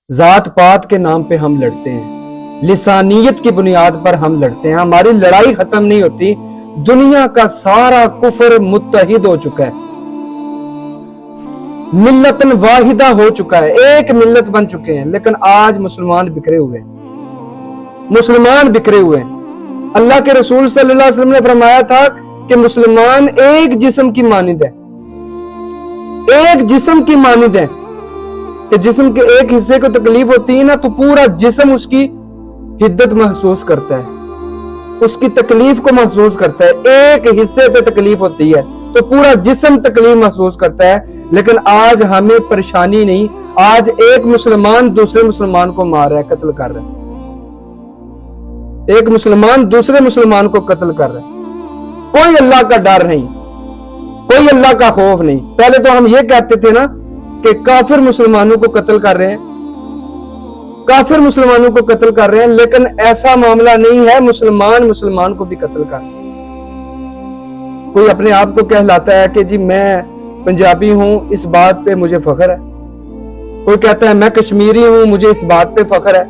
ذات پات کے نام پہ ہم لڑتے ہیں، لسانیت کی بنیاد پر ہم لڑتے ہیں، ہماری لڑائی ختم نہیں ہوتی۔ دنیا کا سارا کفر متحد ہو چکا ہے، ملتن واحدہ ہو چکا ہے، ایک ملت بن چکے ہیں، لیکن آج مسلمان بکھرے ہوئے ہیں، مسلمان بکھرے ہوئے ہیں۔ اللہ کے رسول صلی اللہ علیہ وسلم نے فرمایا تھا کہ مسلمان ایک جسم کی مانند ہے، ایک جسم کی مانند ہے، کہ جسم کے ایک حصے کو تکلیف ہوتی ہے نا تو پورا جسم اس کی حدت محسوس کرتا ہے، اس کی تکلیف کو محسوس کرتا ہے۔ ایک حصے پہ تکلیف ہوتی ہے تو پورا جسم تکلیف محسوس کرتا ہے، لیکن آج ہمیں پریشانی نہیں، آج ایک مسلمان دوسرے مسلمان کو مار رہا ہے، قتل کر رہا ہے، ایک مسلمان دوسرے مسلمان کو قتل کر رہا ہے۔ کوئی اللہ کا ڈر نہیں، کوئی اللہ کا خوف نہیں۔ پہلے تو ہم یہ کہتے تھے نا کہ کافر مسلمانوں کو قتل کر رہے ہیں، کافر مسلمانوں کو قتل کر رہے ہیں، لیکن ایسا معاملہ نہیں ہے، مسلمان مسلمان کو بھی قتل کر رہے ہیں۔ کوئی اپنے آپ کو کہلاتا ہے کہ جی میں پنجابی ہوں، اس بات پہ مجھے فخر ہے، کوئی کہتا ہے میں کشمیری ہوں، مجھے اس بات پہ فخر ہے،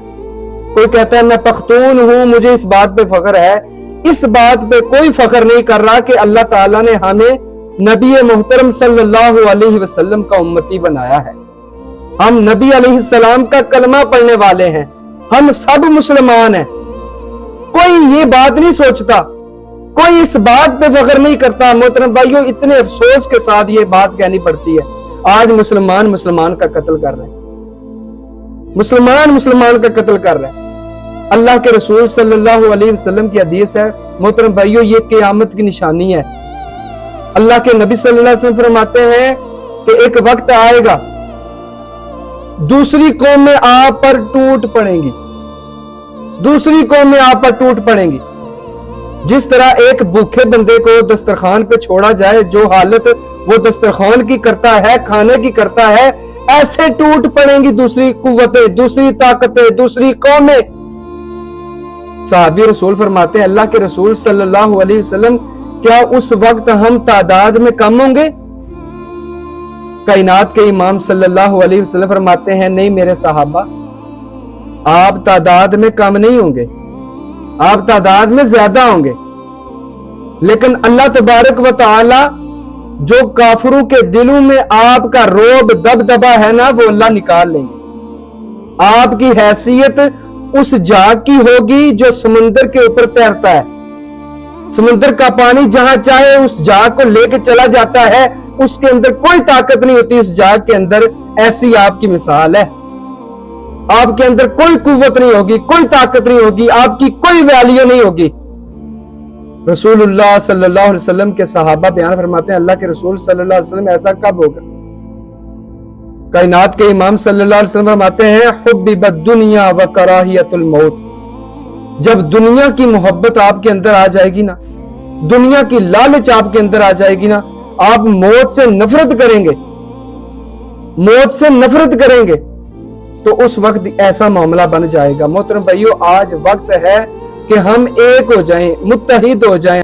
کوئی کہتا ہے میں پختون ہوں، مجھے اس بات پہ فخر ہے۔ اس بات پہ کوئی فخر نہیں کر رہا کہ اللہ تعالیٰ نے ہمیں نبی محترم صلی اللہ علیہ وسلم کا امتی بنایا ہے، ہم نبی علیہ السلام کا کلمہ پڑھنے والے ہیں، ہم سب مسلمان ہیں۔ کوئی یہ بات نہیں سوچتا، کوئی اس بات پہ فخر نہیں کرتا۔ محترم بھائیوں، اتنے افسوس کے ساتھ یہ بات کہنی پڑتی ہے، آج مسلمان مسلمان کا قتل کر رہے ہیں، مسلمان مسلمان کا قتل کر رہے ہیں۔ اللہ کے رسول صلی اللہ علیہ وسلم کی حدیث ہے محترم بھائیوں، یہ قیامت کی نشانی ہے۔ اللہ کے نبی صلی اللہ علیہ وسلم فرماتے ہیں کہ ایک وقت آئے گا، دوسری قومیں آپ پر ٹوٹ پڑیں گی، دوسری قومیں آپ پر ٹوٹ پڑیں گی۔ جس طرح ایک بھوکے بندے کو دسترخوان پہ چھوڑا جائے، جو حالت وہ دسترخوان کی کرتا ہے، کھانے کی کرتا ہے، ایسے ٹوٹ پڑیں گی دوسری قوتیں، دوسری طاقتیں، دوسری قومیں۔ صحابی رسول فرماتے ہیں اللہ کے رسول صلی اللہ علیہ وسلم، کیا اس وقت ہم تعداد میں کم ہوں گے؟ کائنات کے امام صلی اللہ علیہ وسلم فرماتے ہیں نہیں میرے صحابہ، آپ تعداد میں کم نہیں ہوں گے، آپ تعداد میں زیادہ ہوں گے، لیکن اللہ تبارک و تعالی جو کافروں کے دلوں میں آپ کا رعب دبدبا ہے نا، وہ اللہ نکال لیں گے۔ آپ کی حیثیت اس جاگ کی ہوگی جو سمندر کے اوپر تیرتا ہے، سمندر کا پانی جہاں چاہے اس جاگ کو لے کے چلا جاتا ہے، اس کے اندر کوئی طاقت نہیں ہوتی اس جاگ کے اندر۔ ایسی آپ کی مثال ہے، آپ کے اندر کوئی قوت نہیں ہوگی، کوئی طاقت نہیں ہوگی، آپ کی کوئی ویلیو نہیں ہوگی۔ رسول اللہ صلی اللہ علیہ وسلم کے صحابہ بیان فرماتے ہیں اللہ کے رسول صلی اللہ علیہ وسلم ایسا کب ہوگا؟ کائنات کے امام صلی اللہ علیہ وسلم فرماتے ہیں حبب الدنیا و کراہیت الموت، جب دنیا کی محبت آپ کے اندر آ جائے گی نا، دنیا کی لالچ آپ کے اندر آ جائے گی نا، آپ موت سے نفرت کریں گے، موت سے نفرت کریں گے، تو اس وقت ایسا معاملہ بن جائے گا۔ محترم بھائیو، آج وقت ہے کہ ہم ایک ہو جائیں، متحد ہو جائیں۔